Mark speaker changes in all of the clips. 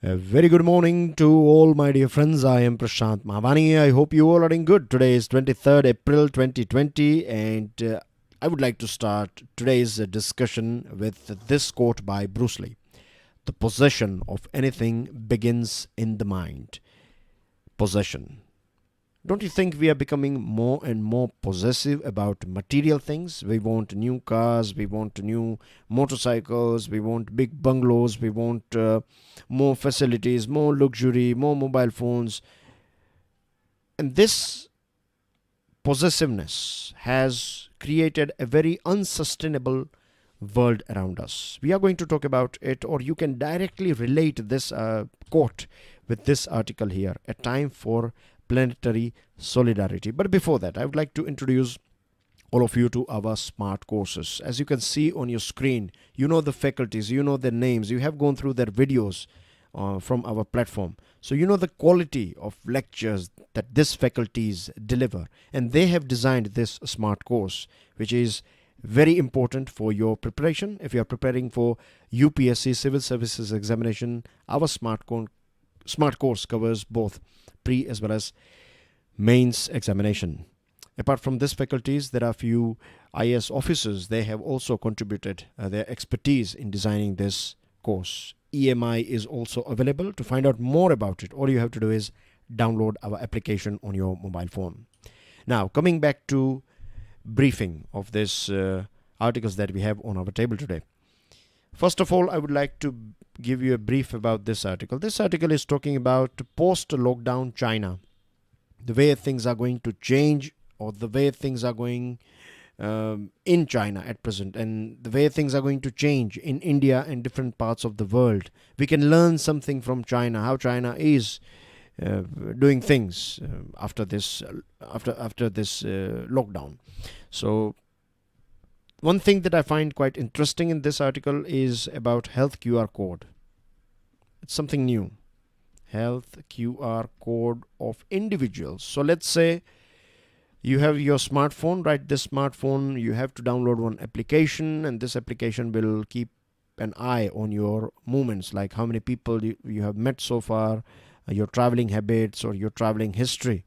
Speaker 1: A very good morning to all my dear friends. I am Prashant Mahavani. I hope you all are doing good. Today is 23rd April 2020 and I would like to start today's discussion with this quote by Bruce Lee. The possession of anything begins in the mind. Possession. Don't you think we are becoming more and more possessive about material things? We want new cars, we want new motorcycles, we want big bungalows, we want more facilities, more luxury, more mobile phones. And this possessiveness has created a very unsustainable world around us. We are going to talk about it, or you can directly relate this quote with this article here, A Time for Planetary Solidarity. But before that, I would like to introduce all of you to our smart courses. As you can see on your screen, you know the faculties, you know their names, you have gone through their videos from our platform. So you know the quality of lectures that these faculties deliver, and they have designed this smart course, which is very important for your preparation. If you are preparing for UPSC Civil Services Examination, our smart course covers both pre as well as mains examination. Apart from these faculties, there are few IAS officers. They have also contributed their expertise in designing this course. EMI is also available. To find out more about it, all you have to do is download our application on your mobile phone. Now, coming back to briefing of these articles that we have on our table today. First of all, I would like to give you a brief about this article. This article is talking about post-lockdown China, the way things are going to change, or the way things are going in China at present, and the way things are going to change in India and different parts of the world. We can learn something from China, how China is doing things after this lockdown. So one thing that I find quite interesting in this article is about health QR code. It's something new. Health QR code of individuals. So let's say you have your smartphone, right? This smartphone, you have to download one application, and this application will keep an eye on your movements, like how many people you have met so far, your traveling habits or your traveling history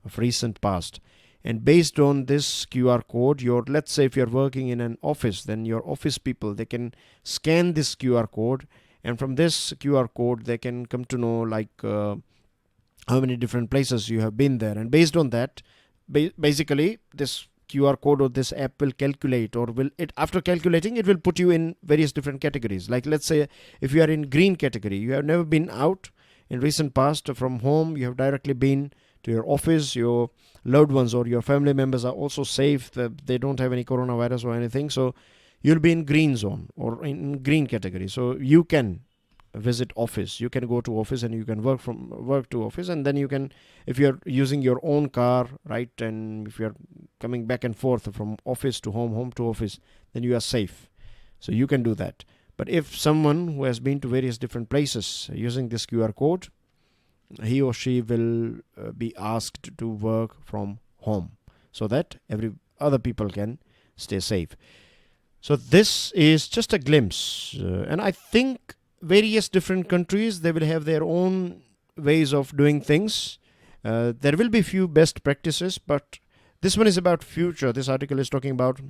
Speaker 1: of recent past. And based on this QR code, let's say if you're working in an office, then your office people, they can scan this QR code, and from this QR code they can come to know like how many different places you have been there. And based on that, basically this QR code or this app will calculate, or after calculating, it will put you in various different categories. Like let's say if you are in green category, you have never been out in recent past from home, you have directly been to your office, your loved ones or your family members are also safe, they don't have any coronavirus or anything, so you'll be in green zone or in green category. So you can visit office, you can go to office, and you can work to office, and then you can, if you're using your own car, right, and if you're coming back and forth from office to home to office, then you are safe, so you can do that. But if someone who has been to various different places using this QR code, he or she will be asked to work from home so that every other people can stay safe. So this is just a glimpse, and I think various different countries, they will have their own ways of doing things. There will be few best practices, but this one is about future. This article is talking about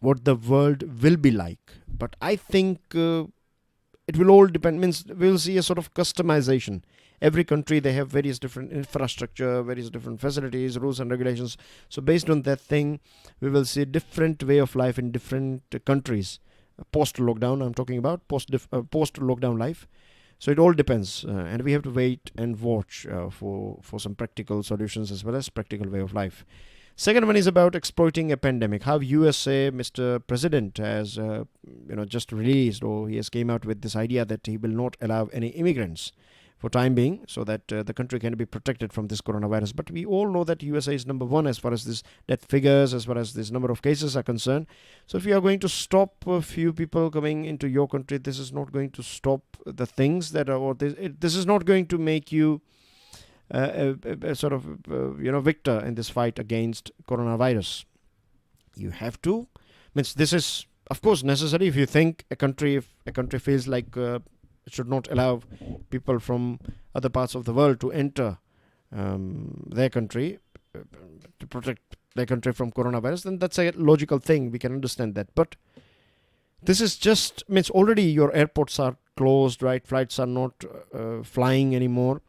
Speaker 1: what the world will be like, but I think it will all depend, means we'll see a sort of customization. Every country, they have various different infrastructure, various different facilities, rules and regulations. So based on that thing, we will see a different way of life in different countries. Post-lockdown, I'm talking about post-lockdown life. So it all depends, and we have to wait and watch for some practical solutions as well as practical way of life. Second one is about exploiting a pandemic. How USA, Mr. President has just released, or he has came out with this idea that he will not allow any immigrants for time being, so that the country can be protected from this coronavirus. But we all know that USA is number one as far as this death figures, as far as this number of cases are concerned. So if you are going to stop a few people coming into your country, this is not going to stop the things that are, or this is not going to make you a sort of victor in this fight against coronavirus. You have to, means this is of course necessary if you think if a country feels like It should not allow people from other parts of the world to enter their country to protect their country from coronavirus. Then that's a logical thing. We can understand that. But this is just means already your airports are closed, right? Flights are not flying anymore.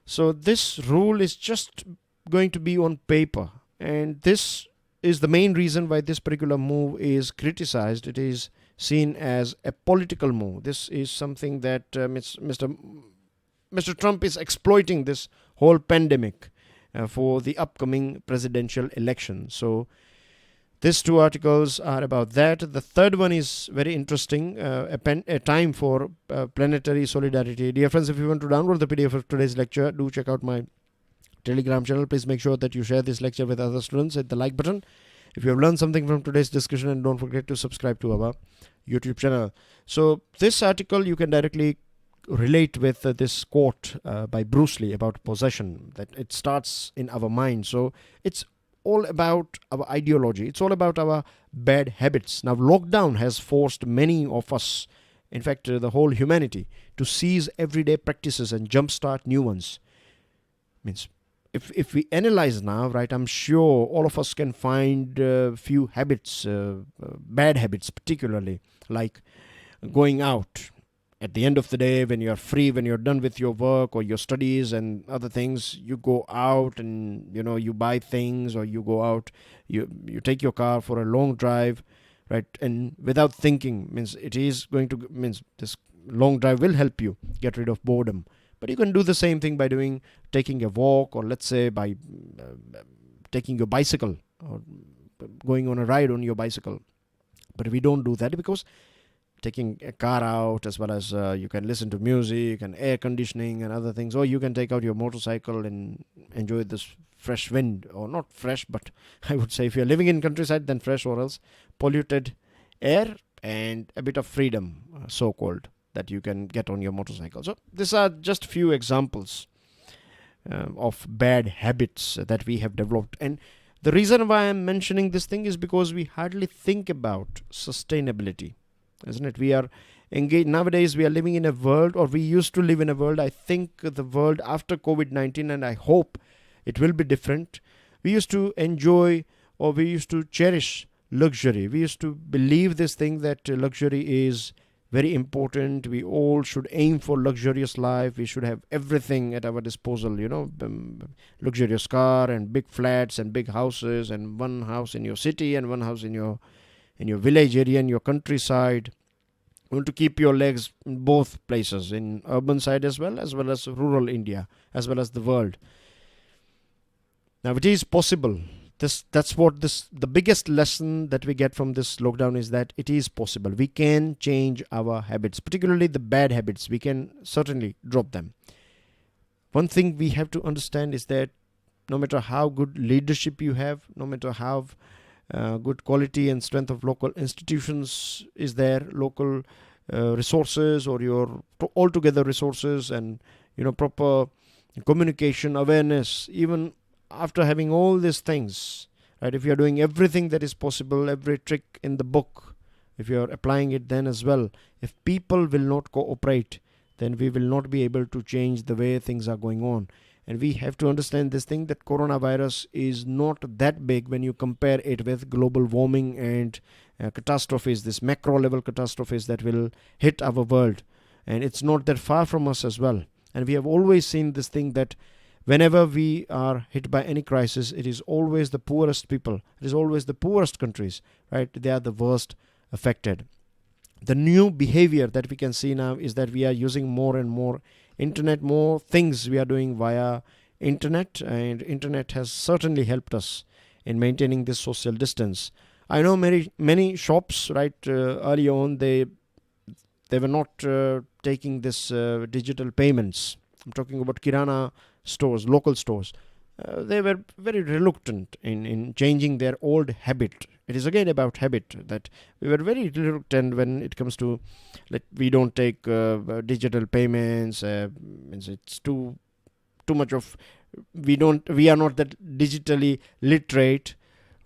Speaker 1: So this rule is just going to be on paper, and this is the main reason why this particular move is criticized. It is seen as a political move. This is something that Mr. Trump is exploiting this whole pandemic for the upcoming presidential election. So these two articles are about that. The third one is very interesting, a time for planetary solidarity. Dear friends, if you want to download the PDF of today's lecture, do check out my Telegram channel. Please make sure that you share this lecture with other students. Hit the like button if you have learned something from today's discussion, and don't forget to subscribe to our YouTube channel. So this article you can directly relate with this quote by Bruce Lee about possession, that it starts in our mind. So it's all about our ideology. It's all about our bad habits. Now, lockdown has forced many of us, in fact, the whole humanity, to seize everyday practices and jumpstart new ones. Means, if we analyze now, right, I'm sure all of us can find a few habits, bad habits particularly, like going out at the end of the day when you're free, when you're done with your work or your studies and other things. You go out and you buy things, or you go out, you take your car for a long drive, right, and without thinking. Means it is going to means this long drive will help you get rid of boredom. But you can do the same thing by taking a walk, or let's say by taking your bicycle or going on a ride on your bicycle. But we don't do that, because taking a car out, as well as you can listen to music and air conditioning and other things, or you can take out your motorcycle and enjoy this fresh wind, or not fresh, but I would say if you're living in countryside, then fresh, or else polluted air and a bit of freedom, so-called, that you can get on your motorcycle. So these are just few examples of bad habits that we have developed. And the reason why I'm mentioning this thing is because we hardly think about sustainability, isn't it? We are engaged nowadays. We are living in a world, or we used to live in a world, I think the world after COVID-19, and I hope it will be different. We used to enjoy, or we used to cherish luxury. We used to believe this thing that luxury is very important. We all should aim for luxurious life. We should have everything at our disposal, luxurious car and big flats and big houses, and one house in your city and one house in your village area and your countryside. You want to keep your legs in both places, in urban side as well as rural India, as well as the world. Now it is possible. That's what the biggest lesson that we get from this lockdown is, that it is possible. We can change our habits, particularly the bad habits. We can certainly drop them. One thing we have to understand is that no matter how good leadership you have, no matter how good quality and strength of local institutions is there, local resources, or your altogether resources, and proper communication, awareness, even after having all these things, right, if you are doing everything that is possible, every trick in the book, if you are applying it then as well, if people will not cooperate, then we will not be able to change the way things are going on. And we have to understand this thing, that coronavirus is not that big when you compare it with global warming and catastrophes, this macro level catastrophes that will hit our world. And it's not that far from us as well. And we have always seen this thing, that whenever we are hit by any crisis, it is always the poorest people, it is always the poorest countries, right? They are the worst affected. The new behavior that we can see now is that we are using more and more internet, more things we are doing via internet, and internet has certainly helped us in maintaining this social distance. I know many shops, right, early on they were not taking this digital payments. I'm talking about Kirana stores, local stores. They were very reluctant in changing their old habit. It is again about habit, that we were very reluctant when it comes to, like, we don't take digital payments. It's too much of, we are not that digitally literate,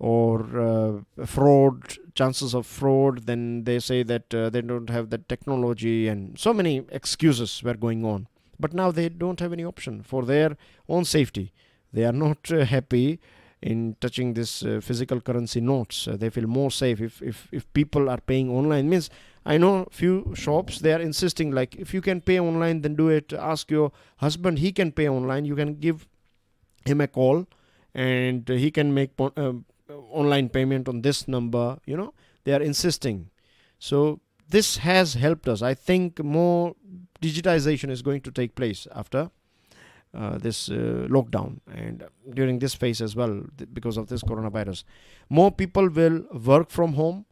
Speaker 1: or fraud, chances of fraud. Then they say that they don't have the technology, and so many excuses were going on. But now they don't have any option for their own safety. They are not happy in touching this physical currency notes. They feel more safe if people are paying online. Means I know few shops, they are insisting like, if you can pay online, then do it. Ask your husband, he can pay online. You can give him a call and he can make online payment on this number. They are insisting. So this has helped us. I think more digitization is going to take place after this lockdown and during this phase as well, because of this coronavirus. More people will work from home,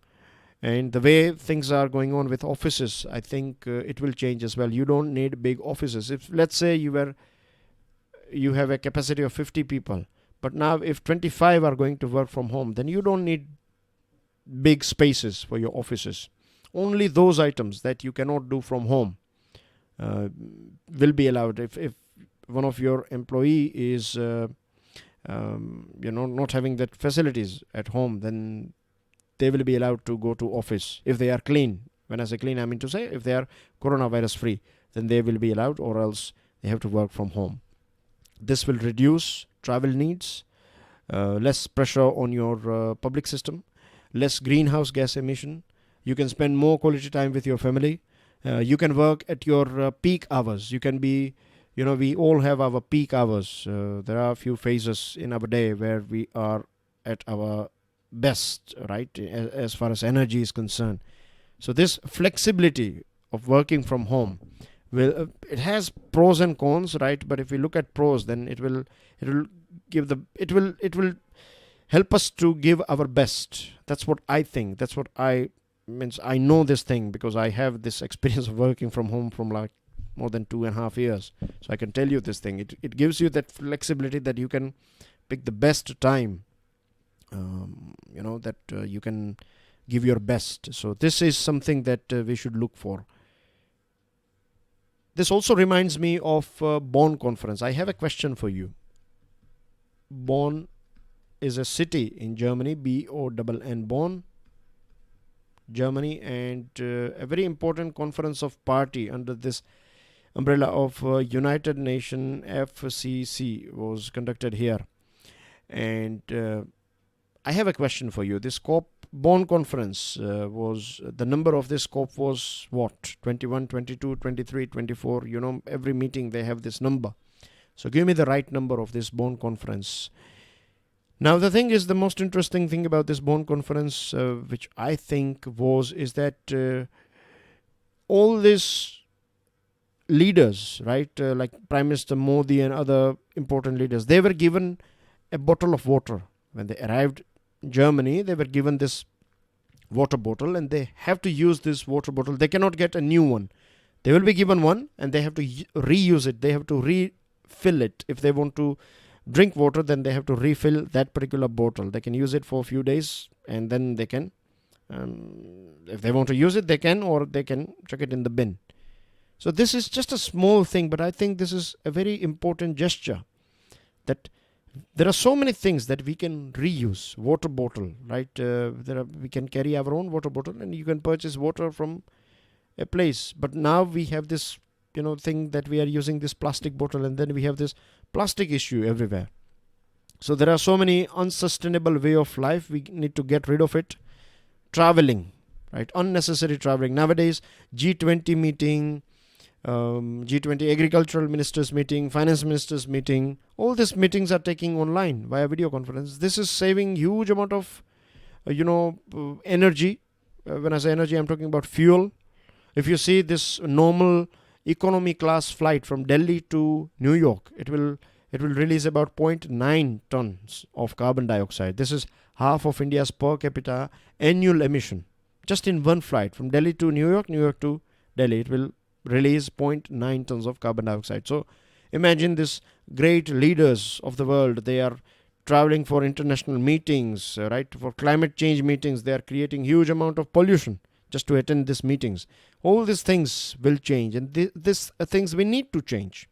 Speaker 1: and the way things are going on with offices, I think it will change as well. You don't need big offices. If let's say you have a capacity of 50 people, but now if 25 are going to work from home, then you don't need big spaces for your offices. Only those items that you cannot do from home will be allowed. If one of your employee is not having that facilities at home, then they will be allowed to go to office if they are clean. When I say clean, I mean to say if they are coronavirus free, then they will be allowed, or else they have to work from home. This will reduce travel needs, less pressure on your public system, less greenhouse gas emission. You can spend more quality time with your family. You can work at your peak hours. You can be, we all have our peak hours. There are a few phases in our day where we are at our best, right, as far as energy is concerned. So this flexibility of working from home it has pros and cons, right? But if we look at pros, then it will help us to give our best. That's what I think. That's what I know this thing because I have this experience of working from home from like more than 2.5 years. So I can tell you this thing. It gives you that flexibility that you can pick the best time. That you can give your best. So this is something that we should look for. This also reminds me of Bonn conference. I have a question for you. Bonn is a city in Germany, Bonn, Bonn, Germany, and a very important conference of party under this umbrella of United Nations FCC was conducted here. And I have a question for you. This Bonn conference was, the number of this COP was what? 21, 22, 23, 24. Every meeting they have this number. So give me the right number of this Bonn conference. Now the thing is, the most interesting thing about this Bonn conference, which I think is that all these leaders, right, like Prime Minister Modi and other important leaders, they were given a bottle of water. When they arrived in Germany, they were given this water bottle and they have to use this water bottle. They cannot get a new one. They will be given one and they have to reuse it. They have to refill it. If they want to drink water, then they have to refill that particular bottle. They can use it for a few days and then they can, if they want to use it, they can, or they can chuck it in the bin. So this is just a small thing, but I think this is a very important gesture, that there are so many things that we can reuse. Water bottle, right? We can carry our own water bottle and you can purchase water from a place. But now we have this, thing that we are using this plastic bottle, and then we have this plastic issue everywhere. So there are so many unsustainable way of life. We need to get rid of it. Traveling, right? Unnecessary traveling. Nowadays, G20 meeting, G20 agricultural ministers meeting, finance ministers meeting, all these meetings are taking online via video conference. This is saving huge amount of energy. When I say energy, I'm talking about fuel. If you see this normal economy class flight from Delhi to New York, it will release about 0.9 tons of carbon dioxide. This is half of India's per capita annual emission. Just in one flight from Delhi to New York to Delhi, it will release 0.9 tons of carbon dioxide. So imagine this great leaders of the world, they are traveling for international meetings, right? For climate change meetings, they are creating huge amount of pollution just to attend these meetings. All these things will change, and these things we need to change.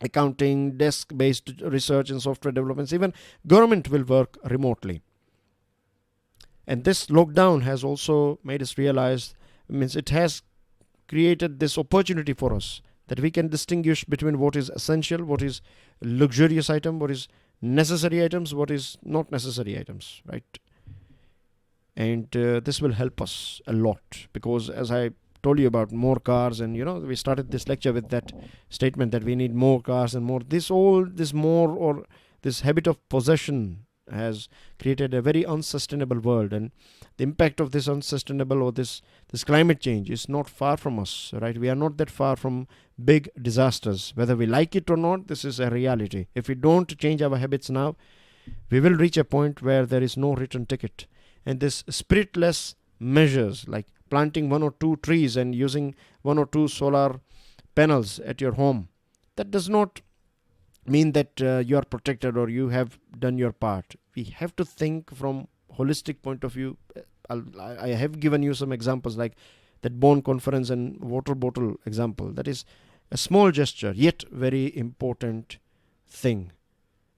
Speaker 1: Accounting, desk-based research and software developments, even government will work remotely. And this lockdown has also made us realize, means it has created this opportunity for us that we can distinguish between what is essential, what is luxurious item, what is necessary items, what is not necessary items, right? And this will help us a lot, because as I told you about more cars, and we started this lecture with that statement that we need more cars and more, this more, or this habit of possession has created a very unsustainable world, and the impact of this unsustainable, or this climate change is not far from us, right? We are not that far from big disasters. Whether we like it or not, this is a reality. If we don't change our habits now, we will reach a point where there is no return ticket. And this spiritless measures like planting 1 or 2 trees and using 1 or 2 solar panels at your home, that does not mean that you are protected or you have done your part. We have to think from holistic point of view. I have given you some examples like that Bonn conference and water bottle example. That is a small gesture, yet very important thing.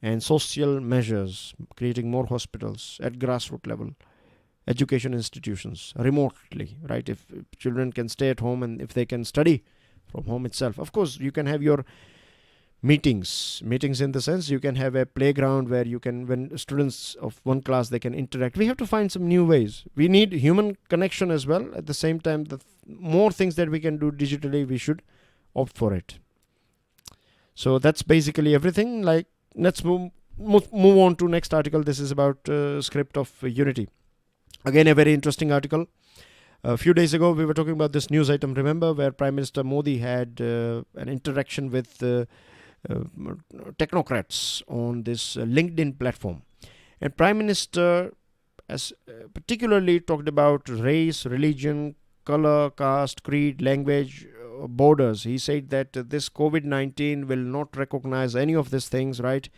Speaker 1: And social measures, creating more hospitals at grassroots level, education institutions remotely, right? If children can stay at home and if they can study from home itself. Of course, you can have your meetings in the sense you can have a playground where you can, when students of one class, they can interact. We have to find some new ways. We need human connection as well. At the same time, the more things that we can do digitally, we should opt for it. So that's basically everything. Like, let's move on to next article. This is about script of unity. Again, a very interesting article. A few days ago, we were talking about this news item, remember, where Prime Minister Modi had an interaction with technocrats on this LinkedIn platform. And Prime Minister has particularly talked about race, religion, color, caste, creed, language, borders. He said that this COVID-19 will not recognize any of these things, right?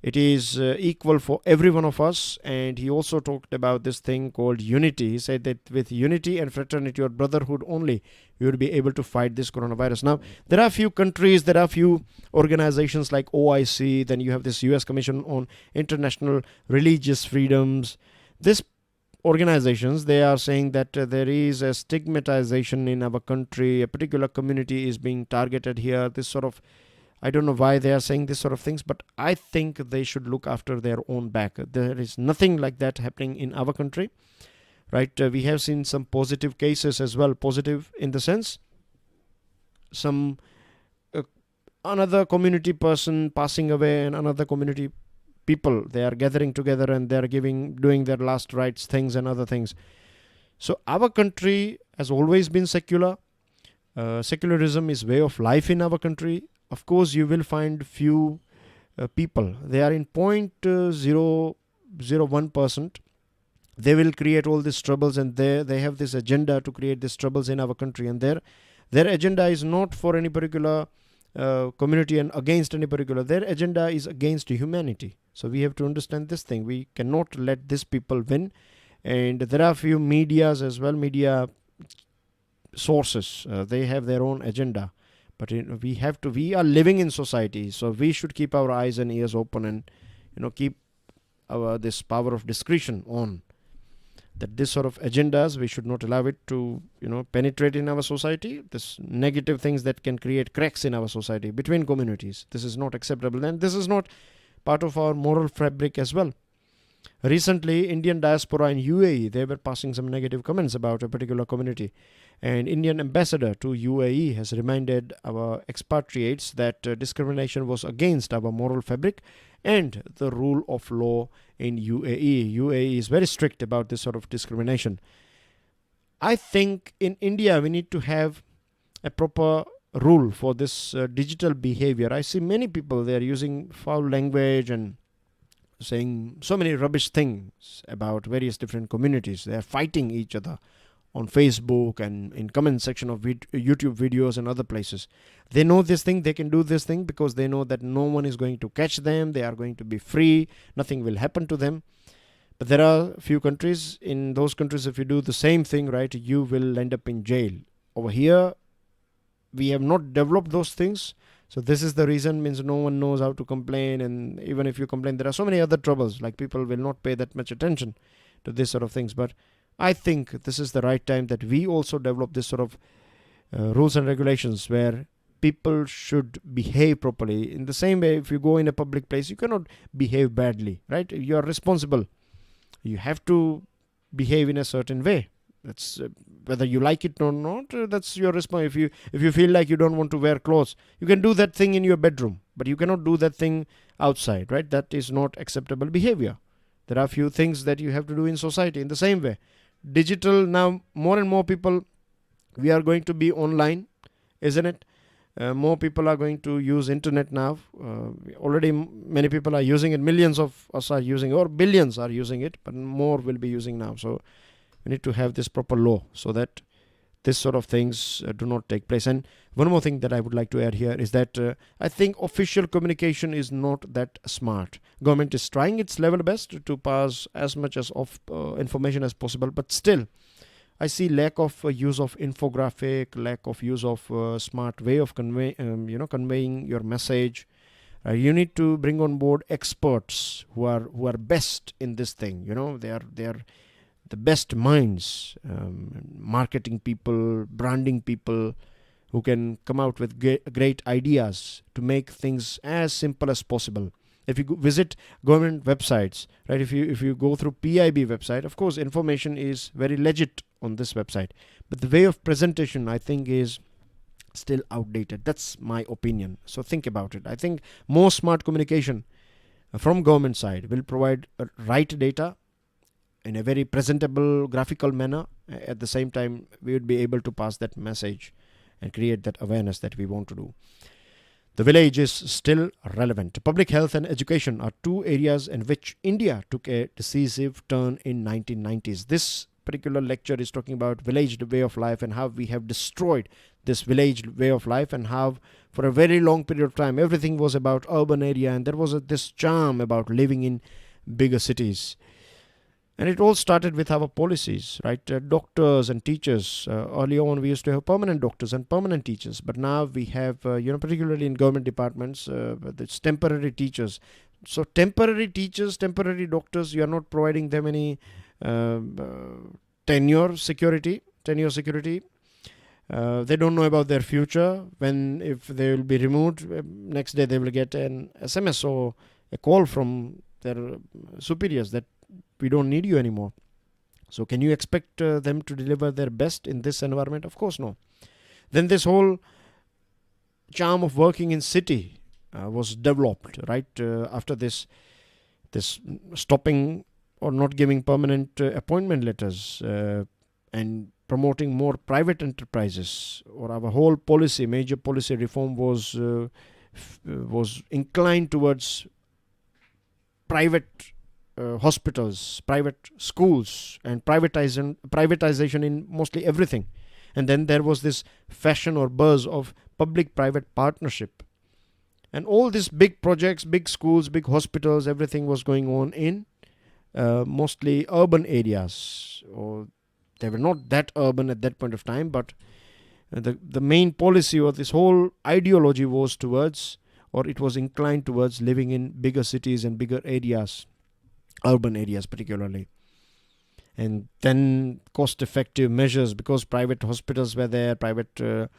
Speaker 1: It is equal for every one of us. And he also talked about this thing called unity. He said that with unity and fraternity or brotherhood only, you will be able to fight this coronavirus. Now, there are a few countries, there are a few organizations like OIC, then you have this US Commission on International Religious Freedoms. These organizations, they are saying that there is a stigmatization in our country, a particular community is being targeted here, this sort of, I don't know why they are saying this sort of things, but I think they should look after their own back. There is nothing like that happening in our country, right? We have seen some positive cases as well. Positive in the sense, some another community person passing away and another community people, they are gathering together and they are doing their last rites things and other things. So our country has always been secular. Secularism is way of life in our country. Of course, you will find few people. They are in 0.001%. They will create all these troubles, and they have this agenda to create these troubles in our country. And their agenda is not for any particular community and against any particular. Their agenda is against humanity. So we have to understand this thing. We cannot let these people win. And there are few medias as well, media sources. They have their own agenda. But we are living in society, so we should keep our eyes and ears open and keep this power of discretion on. That this sort of agendas, we should not allow it to penetrate in our society. This negative things that can create cracks in our society between communities. This is not acceptable, and this is not part of our moral fabric as well. Recently, Indian diaspora in UAE, they were passing some negative comments about a particular community. And Indian ambassador to UAE has reminded our expatriates that discrimination was against our moral fabric and the rule of law in UAE. UAE is very strict about this sort of discrimination. I think in India, we need to have a proper rule for this digital behavior. I see many people, they are using foul language and saying so many rubbish things about various different communities. They are fighting each other on Facebook and in comment section of YouTube videos and other places. They know this thing, they can do this thing because they know that no one is going to catch them. They are going to be free. Nothing will happen to them. But there are a few countries. In those countries, if you do the same thing, right, you will end up in jail. Over here, we have not developed those things. So this is the reason, means no one knows how to complain. And even if you complain, there are so many other troubles, like people will not pay that much attention. to this sort of things. But I think this is the right time that we also develop this sort of rules and regulations where people should behave properly. In the same way, if you go in a public place, you cannot behave badly, right? You are responsible. You have to behave in a certain way. That's whether you like it or not. That's your response. If you feel like you don't want to wear clothes, you can do that thing in your bedroom, but you cannot do that thing outside, right? That is not acceptable behavior. There are few things that you have to do in society. In the same way, digital, now more and more people, we are going to be online, isn't it? More people are going to use internet now. Already many people are using it. Millions of us are using, or billions are using it, but more will be using now. So we need to have this proper law so that this sort of things do not take place. And one more thing that I would like to add here is that I think official communication is not that smart. Government is trying its level best to pass as much as of information as possible, but still I see lack of use of infographic, lack of use of smart way of conveying your message. You need to bring on board experts who are best in this thing. They are the best minds, marketing people, branding people, who can come out with great ideas to make things as simple as possible. If you visit government websites, right? If you go through PIB website, of course, information is very legit on this website, but the way of presentation, I think, is still outdated. That's my opinion. So think about it. I think more smart communication from government side will provide right data in a very presentable, graphical manner. At the same time, we would be able to pass that message and create that awareness that we want to do. The village is still relevant. Public health and education are two areas in which India took a decisive turn in 1990s. This particular lecture is talking about village way of life and how we have destroyed this village way of life, and how for a very long period of time everything was about urban area, and there was this charm about living in bigger cities. And it all started with our policies, right? Doctors and teachers. Early on, we used to have permanent doctors and permanent teachers. But now we have, particularly in government departments, it's temporary teachers. So temporary teachers, temporary doctors, you are not providing them any tenure security. They don't know about their future. If they will be removed, next day they will get an SMS or a call from their superiors that we don't need you anymore. So can you expect them to deliver their best in this environment? Of course no. Then this whole charm of working in city was developed, right? After this stopping or not giving permanent appointment letters and promoting more private enterprises, or our whole major policy reform was inclined towards private hospitals, private schools, and privatization in mostly everything. And then there was this fashion or buzz of public-private partnership. And all these big projects, big schools, big hospitals, everything was going on in mostly urban areas. Or they were not that urban at that point of time, but the main policy of this whole ideology was towards, or it was inclined towards, living in bigger cities and bigger areas. Urban areas particularly. And then cost-effective measures, because private hospitals were there, private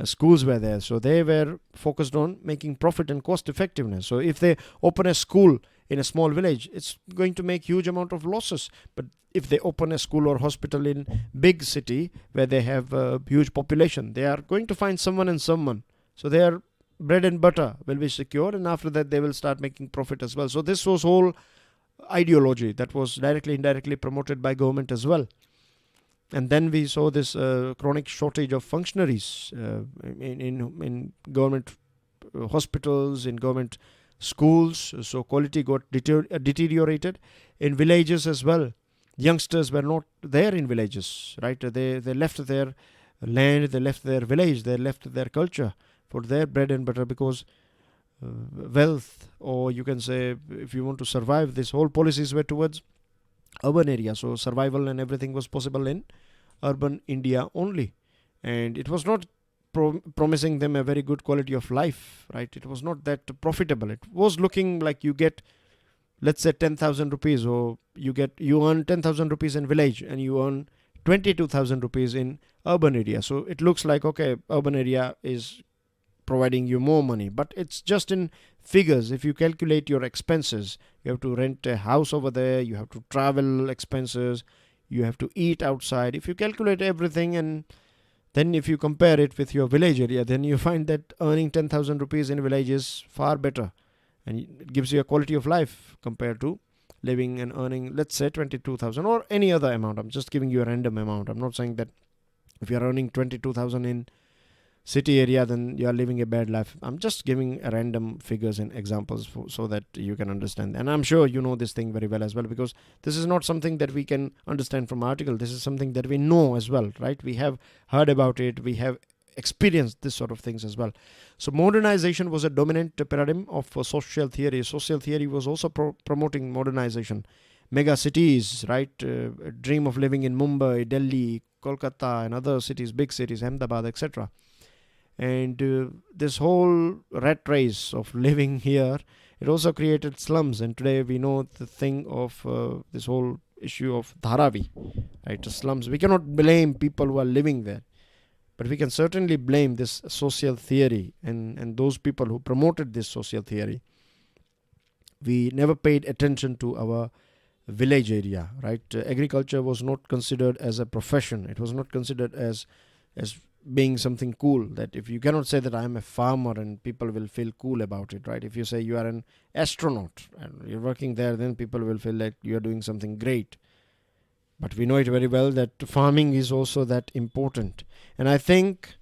Speaker 1: schools were there, so they were focused on making profit and cost effectiveness. So if they open a school in a small village, it's going to make huge amount of losses. But if they open a school or hospital in big city where they have a huge population, they are going to find someone. So their bread and butter will be secure, and after that they will start making profit as well. So this was whole ideology that was directly, indirectly promoted by government as well. And then we saw this chronic shortage of functionaries in government hospitals, in government schools. So quality got deteriorated. In villages as well, youngsters were not there in villages, right? They left their land, they left their village, they left their culture for their bread and butter, because wealth, or you can say, if you want to survive, this whole policies were towards urban area. So survival and everything was possible in urban India only, and it was not promising them a very good quality of life, right? It was not that profitable. It was looking like you get let's say 10,000 rupees, or you earn 10,000 rupees in village and you earn 22,000 rupees in urban area. So it looks like, okay, urban area is providing you more money, but it's just in figures. If you calculate your expenses, you have to rent a house over there, you have to travel expenses, you have to eat outside. If you calculate everything, and then if you compare it with your village area, then you find that earning 10,000 rupees in village is far better, and it gives you a quality of life compared to living and earning, let's say, 22,000 or any other amount. I'm just giving you a random amount. I'm not saying that if you're earning 22,000 in city area, then you are living a bad life. I'm just giving a random figures and examples so that you can understand. And I'm sure you know this thing very well as well, because this is not something that we can understand from article. This is something that we know as well, right? We have heard about it. We have experienced this sort of things as well. So modernization was a dominant paradigm of social theory. Social theory was also promoting modernization. Mega cities, right? A dream of living in Mumbai, Delhi, Kolkata, and other cities, big cities, Ahmedabad, etc. And this whole rat race of living here, it also created slums. And today we know the thing of this whole issue of Dharavi, right? Slums. We cannot blame people who are living there, but we can certainly blame this social theory and those people who promoted this social theory. We never paid attention to our village area, right? Agriculture was not considered as a profession. It was not considered as being something cool, that if you cannot say that I am a farmer and people will feel cool about it, right? If you say you are an astronaut and you're working there, then people will feel like you're doing something great. But we know it very well that farming is also that important. And I think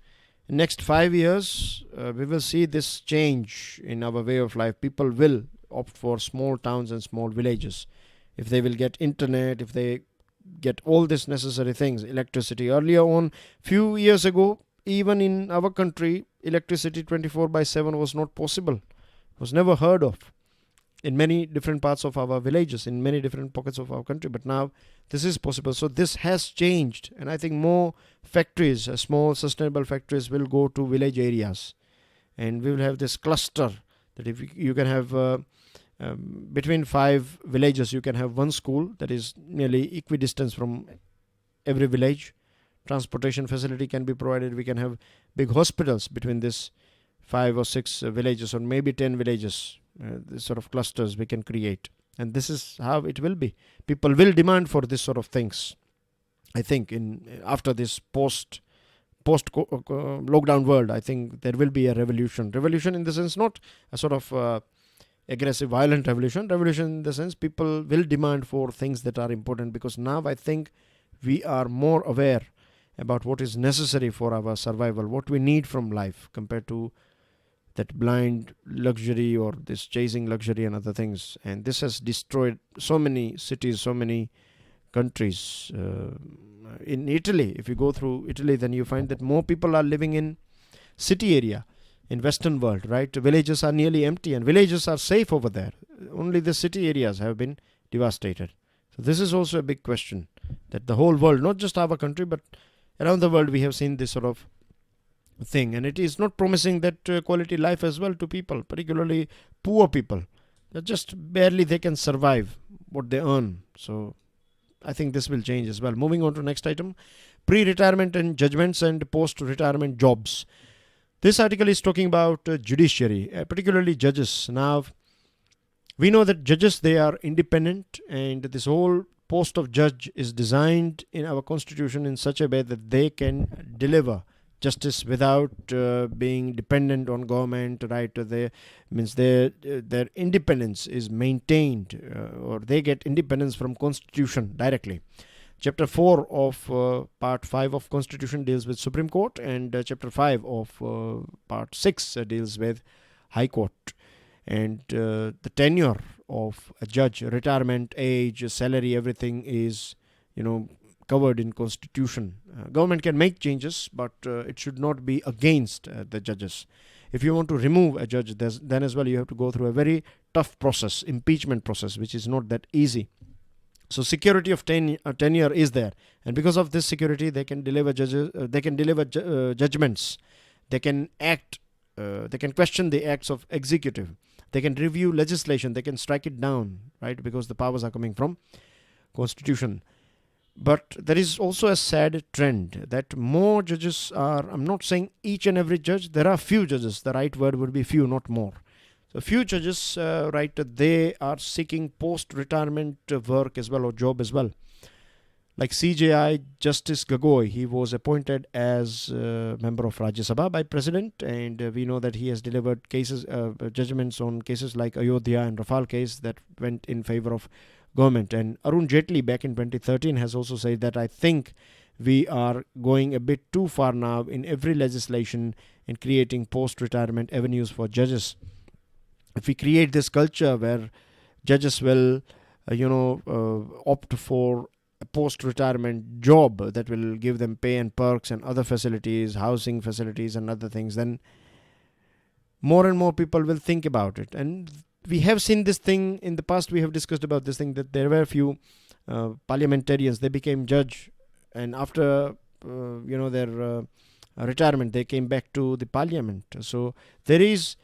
Speaker 1: next 5 years, we will see this change in our way of life. People will opt for small towns and small villages. If they will get internet, if they get all these necessary things, electricity. Earlier on, few years ago, even in our country, electricity 24/7 was not possible, was never heard of in many different parts of our villages, in many different pockets of our country. But now this is possible. So this has changed, and I think more factories, small sustainable factories, will go to village areas, and we will have this cluster that if you can have between 5 villages, you can have one school that is nearly equidistant from every village. Transportation facility can be provided. We can have big hospitals between this 5 or 6 villages, or maybe 10 villages. This sort of clusters we can create, and this is how it will be. People will demand for this sort of things. I think after this post lockdown world, I think there will be a revolution. Revolution in the sense, not a sort of aggressive, violent revolution. Revolution in the sense people will demand for things that are important, because now I think we are more aware about what is necessary for our survival, what we need from life, compared to that blind luxury or this chasing luxury and other things. And this has destroyed so many cities, so many countries. In Italy, if you go through Italy, then you find that more people are living in city area. In Western world, right? Villages are nearly empty, and villages are safe over there. Only the city areas have been devastated. So this is also a big question, that the whole world, not just our country, but around the world, we have seen this sort of thing. And it is not promising that quality life as well to people, particularly poor people. That just barely they can survive what they earn. So I think this will change as well. Moving on to next item, pre-retirement and judgments and post-retirement jobs. This article is talking about judiciary, particularly judges. Now, we know that judges, they are independent, and this whole post of judge is designed in our constitution in such a way that they can deliver justice without being dependent on government, right? Their independence is maintained, or they get independence from constitution directly. Chapter 4 of Part 5 of Constitution deals with Supreme Court, and Chapter 5 of Part 6 deals with High Court. And the tenure of a judge, retirement age, salary, everything is, covered in Constitution. Government can make changes, but it should not be against the judges. If you want to remove a judge, then as well you have to go through a very tough process, impeachment process, which is not that easy. So security of tenure is there, and because of this security, they can deliver judgments. They can act. They can question the acts of executive. They can review legislation. They can strike it down, right? Because the powers are coming from Constitution. But there is also a sad trend that more judges are, I'm not saying each and every judge, there are few judges, the right word would be few, not more. So few judges, right, they are seeking post-retirement work as well, or job as well. Like CJI Justice Gogoi, he was appointed as member of Rajya Sabha by President, and we know that he has delivered cases, judgments on cases like Ayodhya and Rafale case that went in favor of government. And Arun Jaitley back in 2013 has also said that I think we are going a bit too far now in every legislation in creating post-retirement avenues for judges. If we create this culture where judges will, opt for a post-retirement job that will give them pay and perks and other facilities, housing facilities and other things, then more and more people will think about it. And we have seen this thing in the past. We have discussed about this thing that there were a few parliamentarians, they became judge, and after their retirement they came back to the parliament. So there is,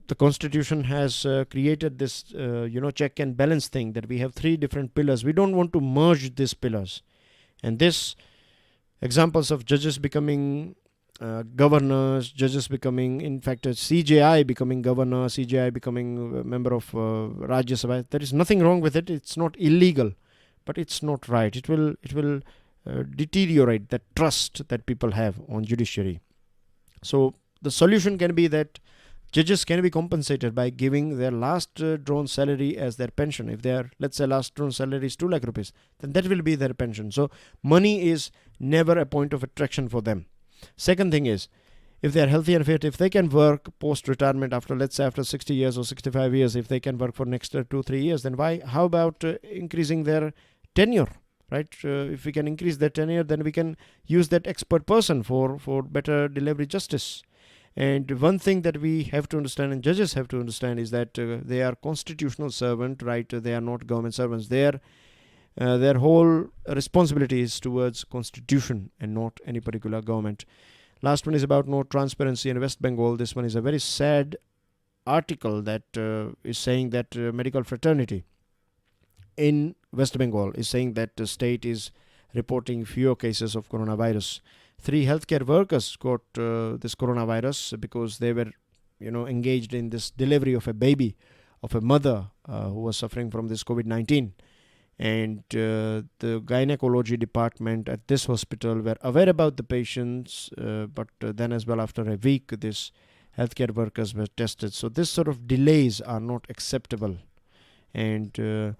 Speaker 1: the constitution has created this check and balance thing, that we have three different pillars. We don't want to merge these pillars, and this examples of judges becoming governors, judges becoming, in fact, CJI becoming governor, CJI becoming a member of Rajya Sabha. There is nothing wrong with it. It's not illegal, but it's not right. It will deteriorate that trust that people have on judiciary. So the solution can be that judges can be compensated by giving their last drawn salary as their pension. If their, let's say, last drawn salary is 2 lakh rupees, then that will be their pension. So money is never a point of attraction for them. Second thing is, if they are healthy and fit, if they can work post-retirement after, let's say, after 60 years or 65 years, if they can work for next 2-3 years, then why? How about increasing their tenure, right? If we can increase their tenure, then we can use that expert person for better delivery justice. And one thing that we have to understand, and judges have to understand, is that they are constitutional servant, right? They are not government servants. Their whole responsibility is towards constitution and not any particular government. Last one is about no transparency in West Bengal. This one is a very sad article that is saying that medical fraternity in West Bengal is saying that the state is reporting fewer cases of coronavirus. 3 healthcare workers got this coronavirus because they were, engaged in this delivery of a baby, of a mother who was suffering from this COVID-19. And the gynecology department at this hospital were aware about the patients, but then as well after a week, these healthcare workers were tested. So this sort of delays are not acceptable. And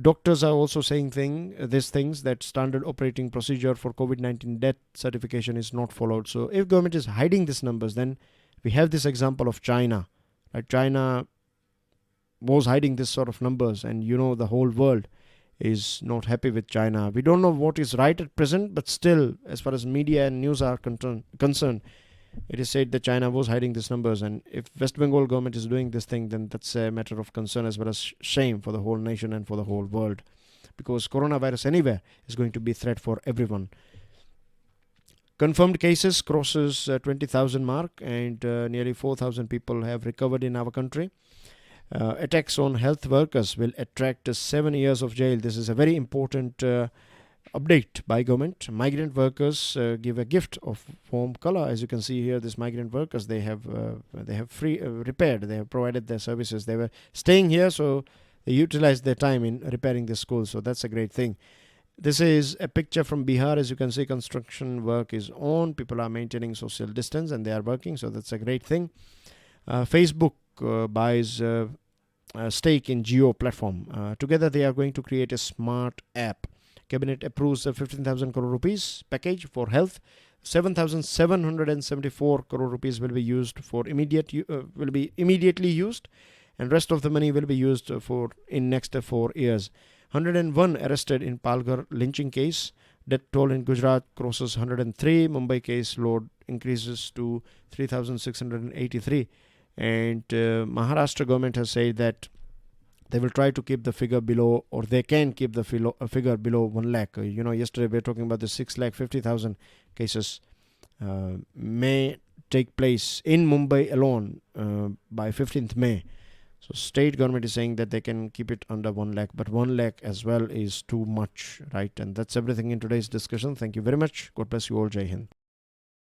Speaker 1: doctors are also saying these things, that standard operating procedure for COVID-19 death certification is not followed. So if government is hiding these numbers, then we have this example of China. Right? China was hiding this sort of numbers, and the whole world is not happy with China. We don't know what is right at present, but still, as far as media and news are concerned, it is said that China was hiding these numbers. And if West Bengal government is doing this thing, then that's a matter of concern as well as shame for the whole nation and for the whole world, because coronavirus anywhere is going to be a threat for everyone. Confirmed cases crosses 20,000 mark, and nearly 4,000 people have recovered in our country. Attacks on health workers will attract 7 years of jail. This is a very important update by government. Migrant workers give a gift of warm color. As you can see here, these migrant workers, they have free repaired. They have provided their services. They were staying here, so they utilized their time in repairing the schools. So that's a great thing. This is a picture from Bihar. As you can see, construction work is on. People are maintaining social distance and they are working. So that's a great thing. Facebook buys a stake in Jio platform. Together they are going to create a smart app. Cabinet approves a 15,000 crore rupees package for health. 7,774 crore rupees will be used for immediately used, and rest of the money will be used for in next 4 years. 101 arrested in Palghar lynching case. Death toll in Gujarat crosses 103. Mumbai case load increases to 3,683. And Maharashtra government has said that they will try to keep the figure below, or they can keep the figure below 1 lakh. Yesterday we were talking about the 6,50,000 cases may take place in Mumbai alone by 15th May. So state government is saying that they can keep it under 1 lakh, but 1 lakh as well is too much, right? And that's everything in today's discussion. Thank you very much. God bless you all. Jai Hind.